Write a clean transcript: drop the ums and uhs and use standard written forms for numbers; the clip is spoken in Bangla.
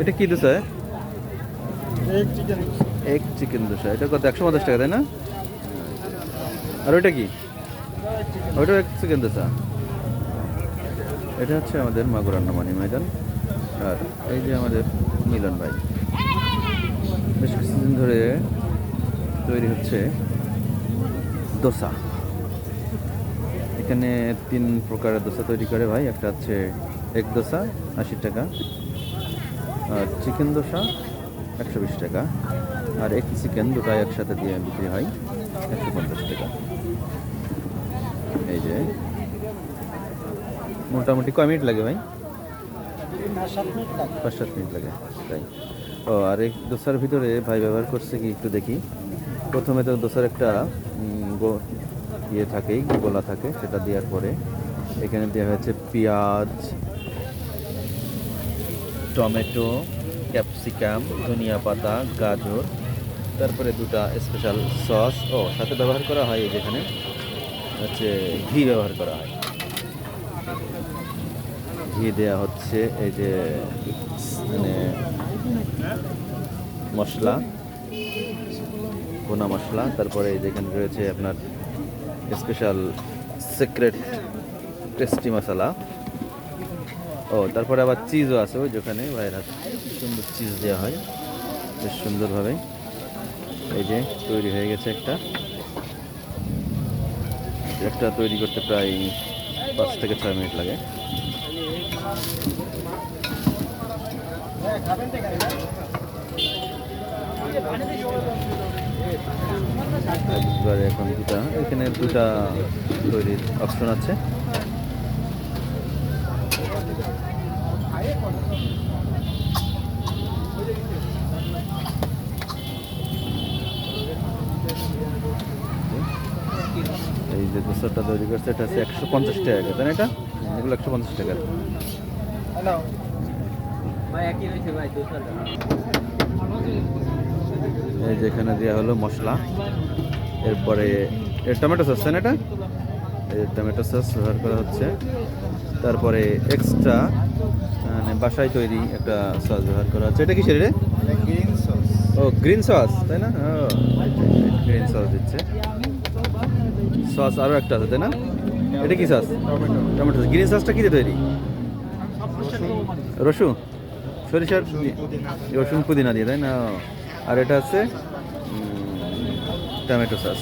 এটা কি দোসা? এক চিকেন। এক চিকেন দোসা। এটা কত? 150 টাকা, তাই না? আর ওইটা কি? ওইটাও এক চিকেন দোসা। এটা হচ্ছে আমাদের মাগুরার নামানি ময়দান। আর এই যে আমাদের মিলন ভাই, বেশ কিছুদিন ধরে তৈরি হচ্ছে দোসা। এখানে 3 প্রকারের দোসা তৈরি করে ভাই। একটা হচ্ছে এক দোসা 80 টাকা, আর চিকেন দোসা 120 টাকা, আর এক চিকেন দুটাই একসাথে দিয়ে বিক্রি হয় 150 টাকা। এই যে মোটামুটি কয় মিনিট লাগে ভাই? 5-7 মিনিট লাগে, তাই? ও, আর এই দোসার ভিতরে ভাই ব্যবহার করছে কি একটু দেখি। প্রথমে তো দোসার একটা ইয়ে থাকেই, গোলা থাকে, সেটা দেওয়ার পরে এখানে দেওয়া হয়েছে পেঁয়াজ, টমেটো, ক্যাপসিকাম, ধনিয়া পাতা, গাজর, তারপরে দুটা স্পেশাল সস। ও, সাথে ব্যবহার করা হয় যেখানে হচ্ছে ঘি ব্যবহার করা হয়। ঘি দেওয়া হচ্ছে, এই যে মানে মশলা, ভুনা মশলা, তারপরে এই যেখানে রয়েছে আপনার স্পেশাল সিক্রেট টেস্টি মশলা। ও, তারপরে আবার চিজও আছে ওই যেখানে ভাইরা সুন্দর চিজ দেওয়া হয় বেশ সুন্দরভাবে। এই যে তৈরি হয়ে গেছে একটা। একটা তৈরি করতে প্রায় 5 থেকে 6 মিনিট লাগে। একবারে এখন এখানে দুটা তৈরির অপশন আছে। এই যে দোসাটা তৈরি করছে, এটা হচ্ছে 150 টাকা, তাই না? এটা এগুলো 150 টাকা। এই যে এখানে দেওয়া হলো মশলা, এরপরে টমেটো সস, তাই না? এটা টমেটো সস ব্যবহার করা হচ্ছে। তারপরে এক্সট্রা মানে বাসায় তৈরি একটা সস ব্যবহার করা হচ্ছে। এটা কি সেটা? Green sauce. ও, গ্রিন সস, তাই না? ও, গ্রিন সস দিচ্ছে। সস আরও একটা আছে, তাই না? এটা কি সস? Tomato sauce. গ্রিন সসটা কি দিয়ে তৈরি? রসুন, সরিষার, রসুন পুদিনা দিয়ে, তাই না? আর এটা হচ্ছে টমেটো সস।